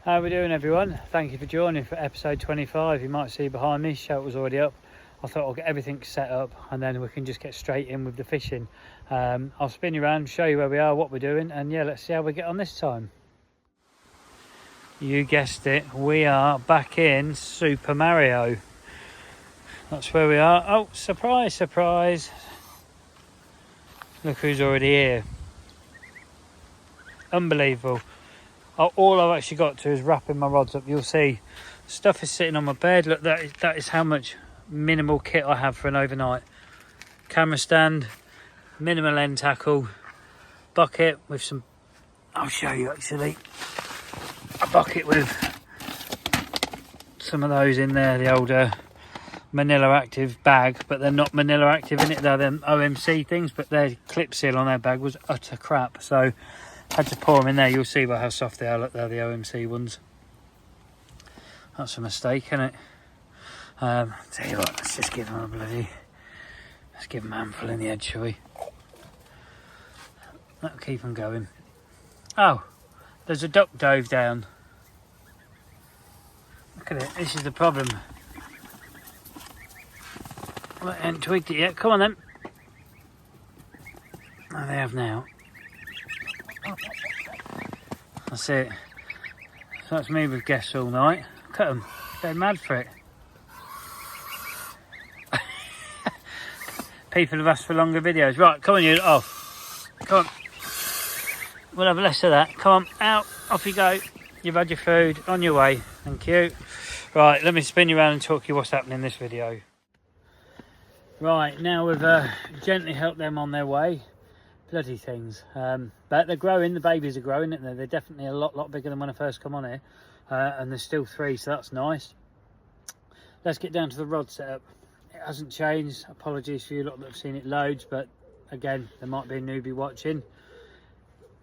How are we doing, everyone? Thank you for joining for episode 25. You might see behind me, shelter's already up. I thought I'll get everything set up and then we can just get straight in with the fishing. I'll spin you around, show you where we are, what we're doing, and yeah, let's see how we get on this time. You guessed it, we are back in Super Mario. That's where we are. Oh, surprise, surprise. Look who's already here. Unbelievable. All I've actually got to is wrapping my rods up. You'll see stuff is sitting on my bed. Look, that is how much minimal kit I have for an overnight. Camera stand, minimal end tackle, bucket with some, I'll show you actually, a bucket with some of those in there, the older Manila Active bag, but they're not Manila Active in it, they're them OMC things, but their clip seal on their bag was utter crap, so I had to pour them in there. You'll see by how soft they are. Look, they're the OMC ones. That's a mistake, isn't it? Tell you what, let's just give them let's give them a handful in the head, shall we? That'll keep them going. Oh, there's a duck dove down. Look at it, this is the problem. I haven't twigged it yet. Come on then. Oh, they have now. That's it. So that's me with guests all night. Look at them. They're mad for it. People have asked for longer videos. Right, come on you. Off. Come on. We'll have less of that. Come on, out. Off you go. You've had your food. On your way. Thank you. Right, let me spin you around and talk you what's happening in this video. Right, now we've gently helped them on their way. Bloody things. But they're growing. The babies are growing. They're definitely a lot bigger than when I first come on here. And there's still 3, so that's nice. Let's get down to the rod setup. It hasn't changed. Apologies for you lot that have seen it loads, but again, there might be a newbie watching.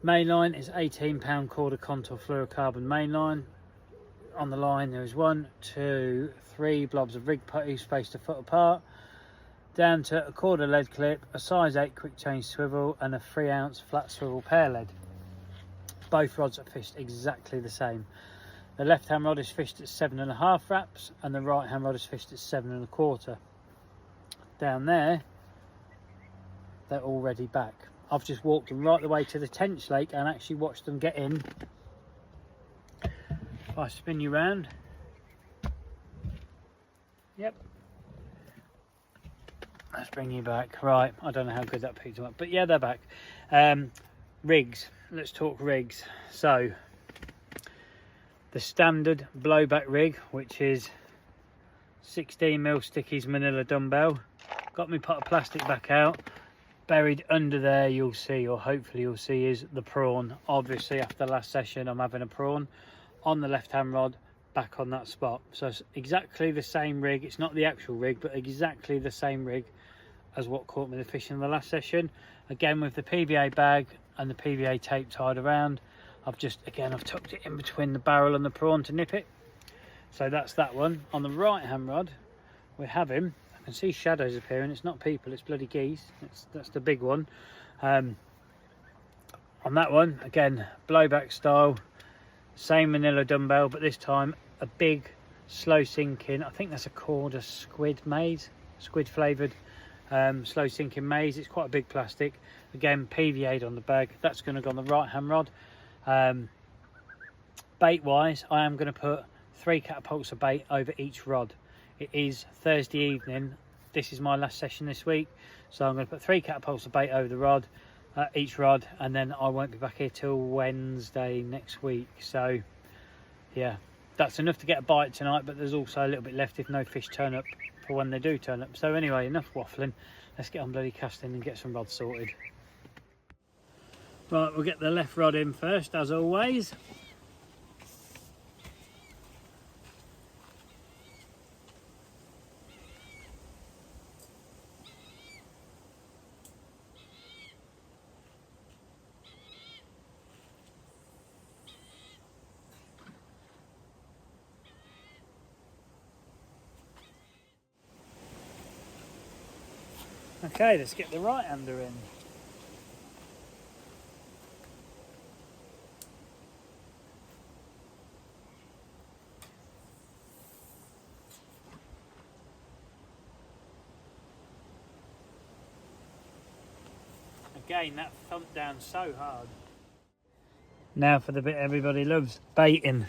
Mainline is £18 KORDA contour fluorocarbon mainline. On the line there is 1, 2, 3 blobs of rig putty spaced a foot apart. Down to a KORDA lead clip, a size 8 quick change swivel, and a 3-ounce flat swivel pear lead. Both rods are fished exactly the same. The left hand rod is fished at 7.5 wraps, and the right hand rod is fished at 7.25. Down there, they're already back. I've just walked them right the way to the tench lake and actually watched them get in. If I spin you round, yep. Let's bring you back. Right, I don't know how good that picked them up, but yeah, they're back. Rigs, let's talk rigs. So, the standard blowback rig, which is 16mm Sticky's Manila dumbbell. Got me pot of plastic back out. Buried under there, you'll see, or hopefully you'll see, is the prawn. Obviously, after the last session, I'm having a prawn on the left-hand rod, back on that spot. So it's exactly the same rig. It's not the actual rig, but exactly the same rig as what caught me the fish in the last session. Again, with the PVA bag and the PVA tape tied around. I've tucked it in between the barrel and the prawn to nip it. So that's that one. On the right-hand rod, we have him. I can see shadows appearing. It's not people, it's bloody geese. That's the big one. On that one, again, blowback style, same Manila dumbbell, but this time a big, slow sinking. I think that's a KORDA squid flavoured slow sinking maize. It's quite a big plastic. Again, PVA'd on the bag. That's going to go on the right-hand rod. Bait wise, I am going to put 3 catapults of bait over each rod. It is Thursday evening. This is my last session this week, so I'm going to put 3 catapults of bait over the rod, each rod, and then I won't be back here till Wednesday next week. So yeah, that's enough to get a bite tonight, but there's also a little bit left if no fish turn up for when they do turn up. So anyway, enough waffling. Let's get on bloody casting and get some rods sorted. Right, we'll get the left rod in first, as always. Okay, let's get the right hander in. Again, that thumped down so hard. Now for the bit everybody loves, baiting.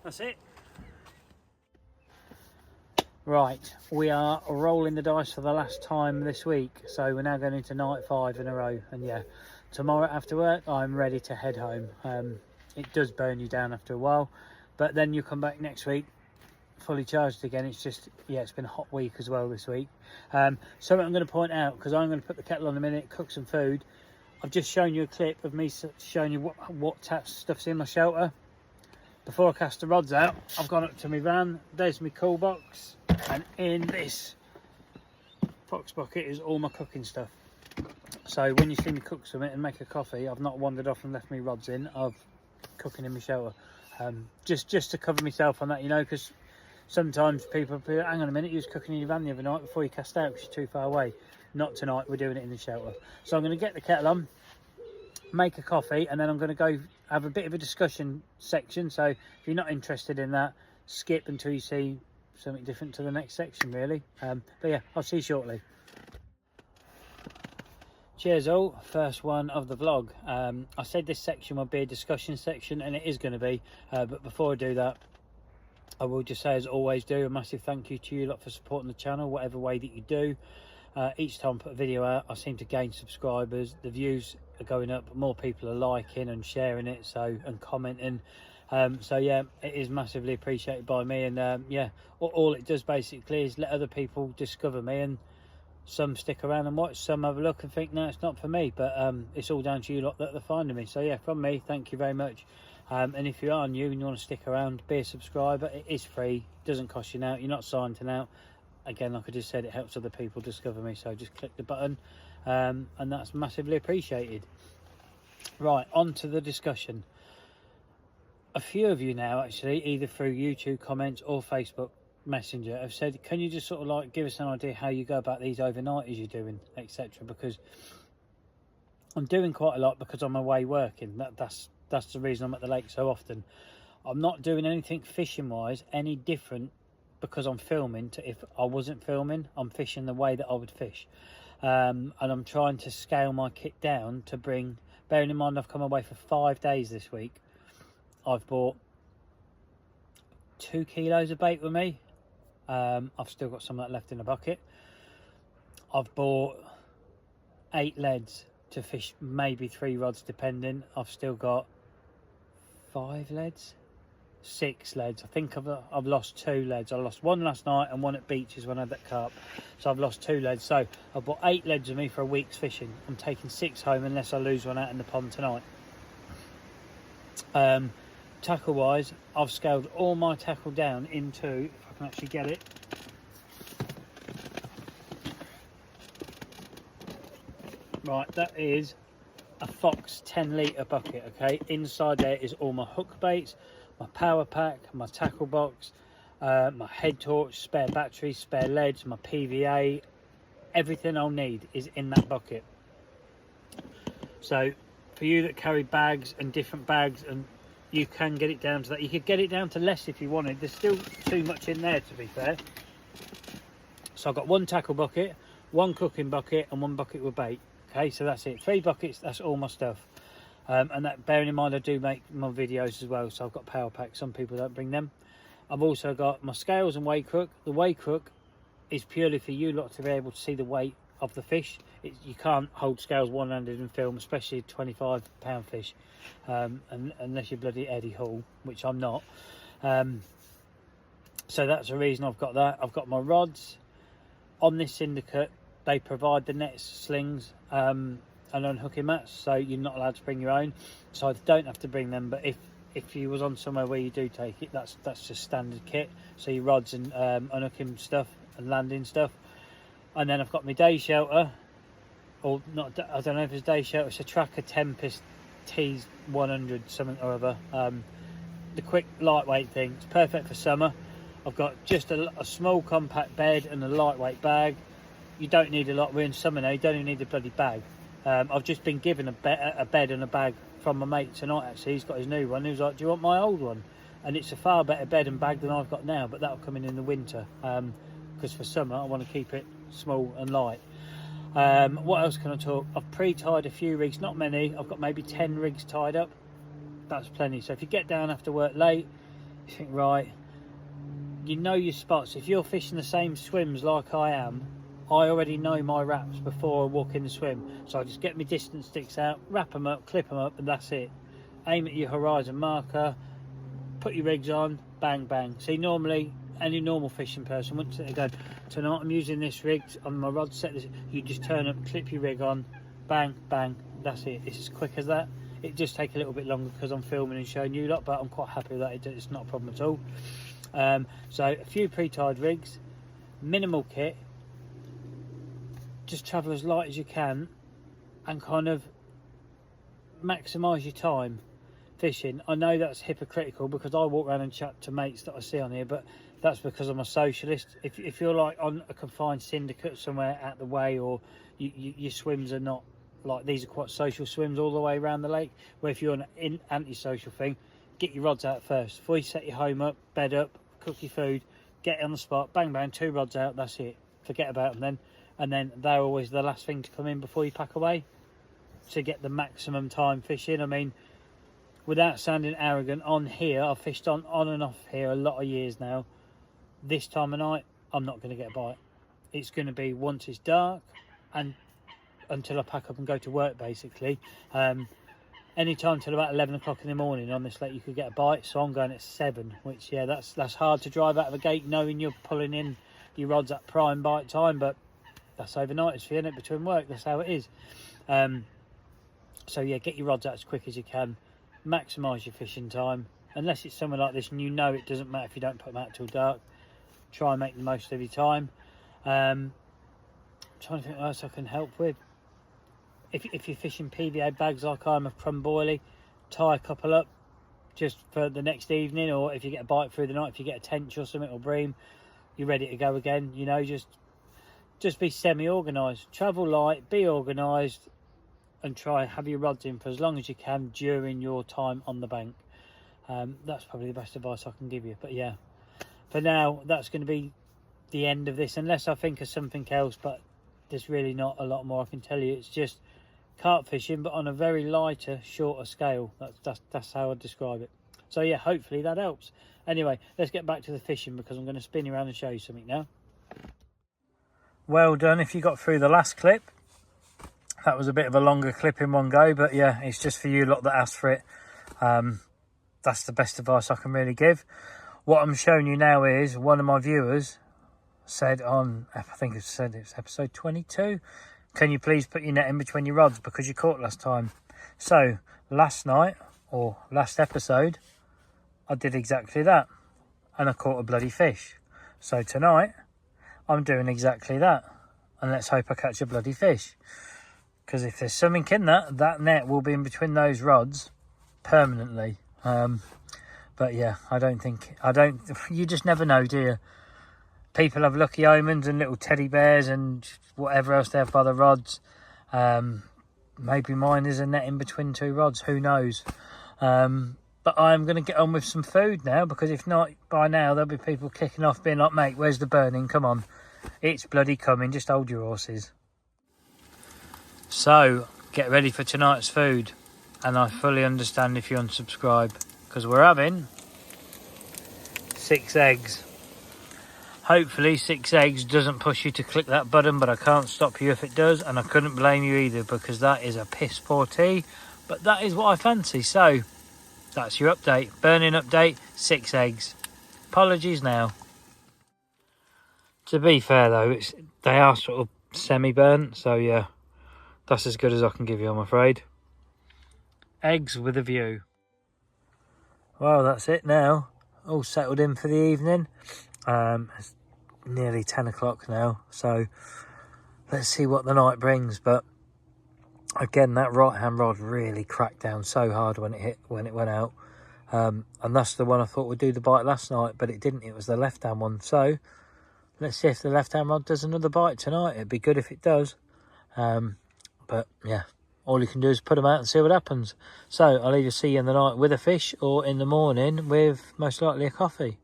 That's it. Right, we are rolling the dice for the last time this week, so we're now going into night 5 in a row. And yeah, tomorrow after work I'm ready to head home. It does burn you down after a while, but then you come back next week fully charged again. It's just, yeah, it's been a hot week as well this week. Something I'm going to point out, because I'm going to put the kettle on in a minute, cook some food. I've just shown you a clip of me showing you what stuff's in my shelter. Before I cast the rods out, I've gone up to my van, there's my cool box, and in this fox bucket is all my cooking stuff. So when you see me cook something and make a coffee, I've not wandered off and left my rods in, I've cooking in my shelter. Just to cover myself on that, you know, because sometimes people be, hang on a minute, you was cooking in your van the other night before you cast out because you're too far away. Not tonight, we're doing it in the shelter. So I'm going to get the kettle on, make a coffee, and then I'm going to go have a bit of a discussion section. So if you're not interested in that, skip until you see something different to the next section, really. But yeah, I'll see you shortly. Cheers all, first one of the vlog. I said this section would be a discussion section, and it is going to be, but before I do that, I will just say, as always do, a massive thank you to you lot for supporting the channel, whatever way that you do. Each time I put a video out, I seem to gain subscribers, the views are going up, more people are liking and sharing it, so, and commenting. So yeah, it is massively appreciated by me, and yeah, all it does basically is let other people discover me, and some stick around and watch, some have a look and think, no, it's not for me, but it's all down to you lot that are finding me. So yeah, from me, thank you very much. And if you are new and you want to stick around, be a subscriber. It is free, doesn't cost you now, you're not signed to now. Again, like I just said, it helps other people discover me, so just click the button, and that's massively appreciated. Right, on to the discussion. A few of you now, actually, either through YouTube comments or Facebook Messenger, have said, can you just sort of like give us an idea how you go about these overnighters you're doing, etc. Because I'm doing quite a lot because I'm away working. That's the reason I'm at the lake so often. I'm not doing anything fishing wise any different because I'm filming to if I wasn't filming. I'm fishing the way that I would fish, and I'm trying to scale my kit down to bring, bearing in mind I've come away for 5 days this week. I've bought 2 kilos of bait with me. I've still got some of that left in the bucket. I've bought 8 leads to fish maybe 3 rods depending. I've still got 5 leads, 6 leads. I think I've lost 2 leads. I lost 1 last night and 1 at beaches when I had that carp, so I've lost 2 leads. So I've bought 8 leads with me for a week's fishing. I'm taking 6 home unless I lose one out in the pond tonight. Tackle wise, I've scaled all my tackle down into, if I can actually get it, right, that is a Fox 10 litre bucket. Okay, inside there is all my hook baits, my power pack, my tackle box, my head torch, spare batteries, spare leads, my PVA, everything I'll need is in that bucket. So for you that carry bags and different bags, and you can get it down to that. You could get it down to less if you wanted. There's still too much in there, to be fair. So I've got 1 tackle bucket, 1 cooking bucket, and 1 bucket with bait. Okay, so that's it. 3 buckets, that's all my stuff. And that, bearing in mind, I do make my videos as well, so I've got power packs. Some people don't bring them. I've also got my scales and weigh crook. The weigh crook is purely for you lot to be able to see the weight of the fish. You can't hold scales one-handed and film, especially a 25-pound fish, unless you're bloody Eddie Hall, which I'm not. So that's the reason I've got that. I've got my rods. on this syndicate, they provide the nets, slings, and unhooking mats, so you're not allowed to bring your own. So I don't have to bring them, but if you was on somewhere where you do take it, that's just standard kit. So your rods and unhooking stuff and landing stuff. And then I've got my day shelter, or not, I don't know if it's day shelter, it's a TRAKKER Tempest T100 something or other. The quick lightweight thing, it's perfect for summer. I've got just a small compact bed and a lightweight bag. You don't need a lot, we're in summer now, you don't even need a bloody bag. I've just been given a bed and a bag from my mate tonight actually. He's got his new one, he was like, do you want my old one? And it's a far better bed and bag than I've got now, but that'll come in the winter, because for summer I want to keep it small and light. What else can I talk? I've pre-tied a few rigs, not many. I've got maybe 10 rigs tied up. That's plenty. So if you get down after work late, you think, right, you know your spots. If you're fishing the same swims like I am, I already know my wraps before I walk in the swim. So I just get my distance sticks out, wrap them up, clip them up, and that's it. Aim at your horizon marker, put your rigs on, bang, bang. See, normally, any normal fishing person wouldn't sit there going, tonight I'm using this rig on my rod set. You just turn up, clip your rig on, bang, bang, that's it. It's as quick as that. It just take a little bit longer because I'm filming and showing you lot, but I'm quite happy with that. It's not a problem at all. So a few pre-tied rigs, minimal kit, just travel as light as you can and kind of maximise your time fishing. I know that's hypocritical because I walk around and chat to mates that I see on here, but that's because I'm a socialist. If you're like on a confined syndicate somewhere out the way, or your swims are not like these, are quite social swims all the way around the lake, where if you're on an anti-social thing, get your rods out first before you set your home up, bed up, cook your food, get it on the spot, bang bang, 2 rods out, that's it, forget about them then. And then they're always the last thing to come in before you pack away to get the maximum time fishing. I mean, without sounding arrogant, on here, I've fished on and off here a lot of years now. This time of night, I'm not going to get a bite. It's going to be once it's dark and until I pack up and go to work, basically. Any time till about 11 o'clock in the morning on this lake, you could get a bite. So I'm going at 7, which, yeah, that's hard to drive out of the gate knowing you're pulling in your rods at prime bite time, but that's overnight, it's for you, between work, that's how it is. So yeah, get your rods out as quick as you can, maximise your fishing time, unless it's somewhere like this and you know it doesn't matter if you don't put them out till dark. Try and make the most of your time. I'm trying to think what else I can help with. If you're fishing PVA bags like I'm, a crumb boilie, tie a couple up just for the next evening, or if you get a bite through the night, if you get a tench or something or bream, you're ready to go again. You know, just be semi-organised, travel light, be organised, and try have your rods in for as long as you can during your time on the bank. That's probably the best advice I can give you. But yeah, for now, that's going to be the end of this, unless I think of something else, but there's really not a lot more I can tell you. It's just carp fishing, but on a very lighter, shorter scale. That's how I'd describe it. So yeah, hopefully that helps. Anyway, let's get back to the fishing because I'm going to spin you around and show you something now. Well done if you got through the last clip. That was a bit of a longer clip in one go, but yeah, it's just for you lot that asked for it. That's the best advice I can really give. What I'm showing you now is one of my viewers said on, I think it said it's episode 22, can you please put your net in between your rods because you caught last time. So last night, or last episode, I did exactly that and I caught a bloody fish. So tonight I'm doing exactly that, and let's hope I catch a bloody fish, because if there's something in that net will be in between those rods permanently. But yeah, you just never know, do you? People have lucky omens and little teddy bears and whatever else they have by the rods. Maybe mine is a net in between 2 rods, who knows. But I'm going to get on with some food now, because if not, by now there'll be people kicking off being like, mate, where's the burning? Come on, it's bloody coming, just hold your horses. So get ready for tonight's food, and I fully understand if you unsubscribe, because we're having 6 eggs. Hopefully 6 eggs doesn't push you to click that button, but I can't stop you if it does, and I couldn't blame you either, because that is a piss poor tea, but that is what I fancy. So that's your update, burning update, 6 eggs. Apologies now. To be fair though, they are sort of semi-burnt, so yeah, that's as good as I can give you, I'm afraid. Eggs with a view. Well, that's it now. All settled in for the evening. It's nearly 10 o'clock now, so let's see what the night brings. But again, that right hand rod really cracked down so hard when it went out, and that's the one I thought would do the bite last night, but it didn't. It was the left hand one. So let's see if the left hand rod does another bite tonight. It'd be good if it does. But yeah, all you can do is put them out and see what happens. So I'll either see you in the night with a fish or in the morning with most likely a coffee.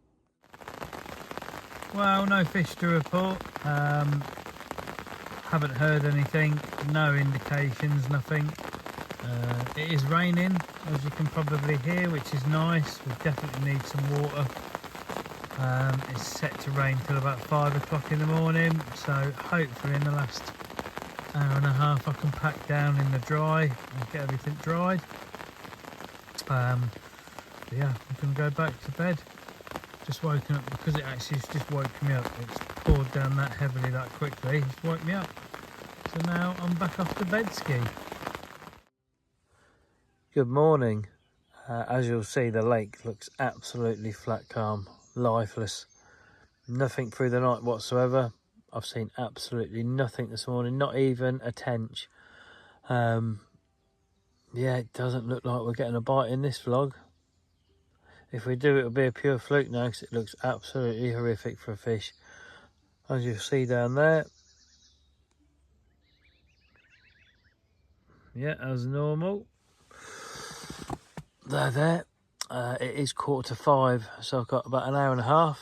Well, no fish to report. Haven't heard anything, no indications, nothing. It is raining, as you can probably hear, which is nice. We definitely need some water. It's set to rain till about 5 o'clock in the morning, so hopefully in the last hour and a half I can pack down in the dry and get everything dried. Yeah, I'm going to go back to bed. Just woken up because it actually just woke me up. It's poured down that heavily that quickly. It's woke me up. So now I'm back off to bed ski. Good morning. As you'll see, the lake looks absolutely flat calm, lifeless. Nothing through the night whatsoever. I've seen absolutely nothing this morning, not even a tench. Yeah, it doesn't look like we're getting a bite in this vlog. If we do, it'll be a pure fluke now, because it looks absolutely horrific for a fish. As you'll see down there. Yeah, as normal. There. It is 4:45, so I've got about an hour and a half.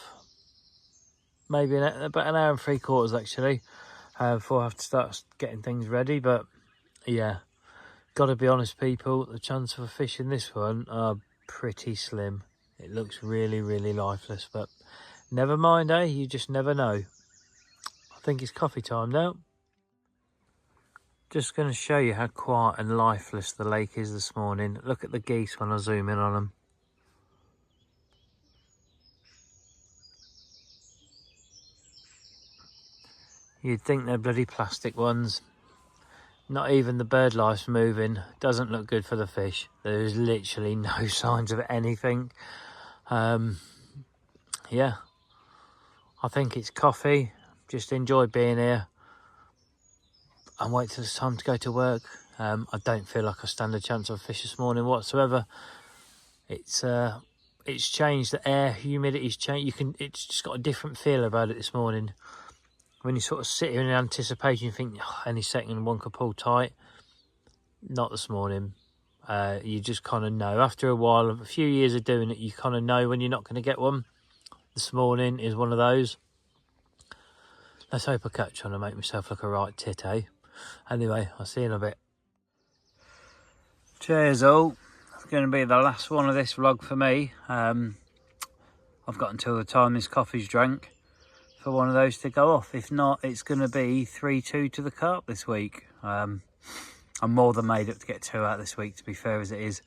Maybe about an hour and 3/4 actually, before I have to start getting things ready. But yeah, got to be honest, people, the chance of a fish in this one are pretty slim. It looks really, really lifeless, but never mind, eh? You just never know. I think it's coffee time now. Just going to show you how quiet and lifeless the lake is this morning. Look at the geese when I zoom in on them. You'd think they're bloody plastic ones. Not even the bird life's moving. Doesn't look good for the fish. There's literally no signs of anything. Yeah, I think it's coffee. Just enjoy being here and wait till it's time to go to work. I don't feel like I stand a chance of a fish this morning whatsoever. It's changed. The air, humidity's changed. It's just got a different feel about it this morning. When you sort of sit here in anticipation, you think, oh, any second one could pull tight. Not this morning. You just kind of know. After a while, a few years of doing it, you kind of know when you're not going to get one. This morning is one of those. Let's hope I catch one and make myself look a right tit, eh? Anyway, I'll see you in a bit. Cheers all. It's going to be the last one of this vlog for me. I've got until the time this coffee's drank for one of those to go off. If not, it's going to be 3-2 to the carp this week. I'm more than made up to get 2 out this week, to be fair as it is.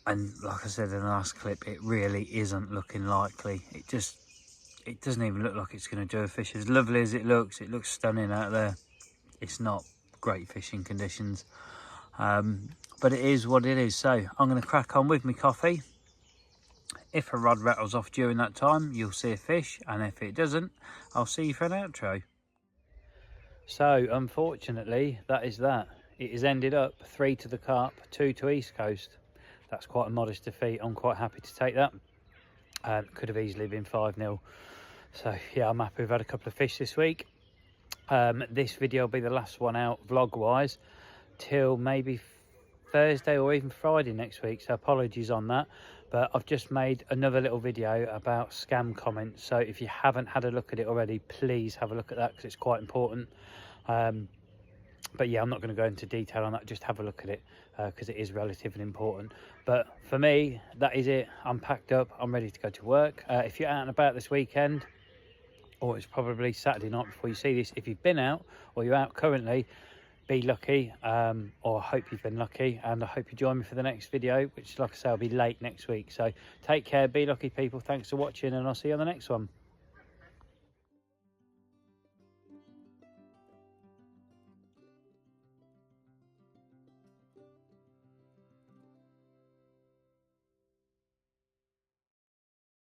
And like I said in the last clip, it really isn't looking likely. It doesn't even look like it's going to do a fish. As lovely as it looks stunning out there. It's not great fishing conditions. But it is what it is. So I'm going to crack on with my coffee. If a rod rattles off during that time, you'll see a fish. And if it doesn't, I'll see you for an outro. So unfortunately, that is that. It has ended up 3 to the carp, 2 to East Coast. That's quite a modest defeat. I'm quite happy to take that. Could have easily been 5-0. So yeah, I'm happy we've had a couple of fish this week. This video will be the last one out vlog wise till maybe Thursday or even Friday next week, so apologies on that. But I've just made another little video about scam comments, so if you haven't had a look at it already, please have a look at that because it's quite important. But yeah, I'm not going to go into detail on that, just have a look at it because it is relatively important. But for me, that is it. I'm packed up, I'm ready to go to work. If you're out and about this weekend, or it's probably Saturday night before you see this, if you've been out or you're out currently, be lucky, or I hope you've been lucky, and I hope you join me for the next video, which, like I say, will be late next week. So take care, be lucky people, thanks for watching, and I'll see you on the next one.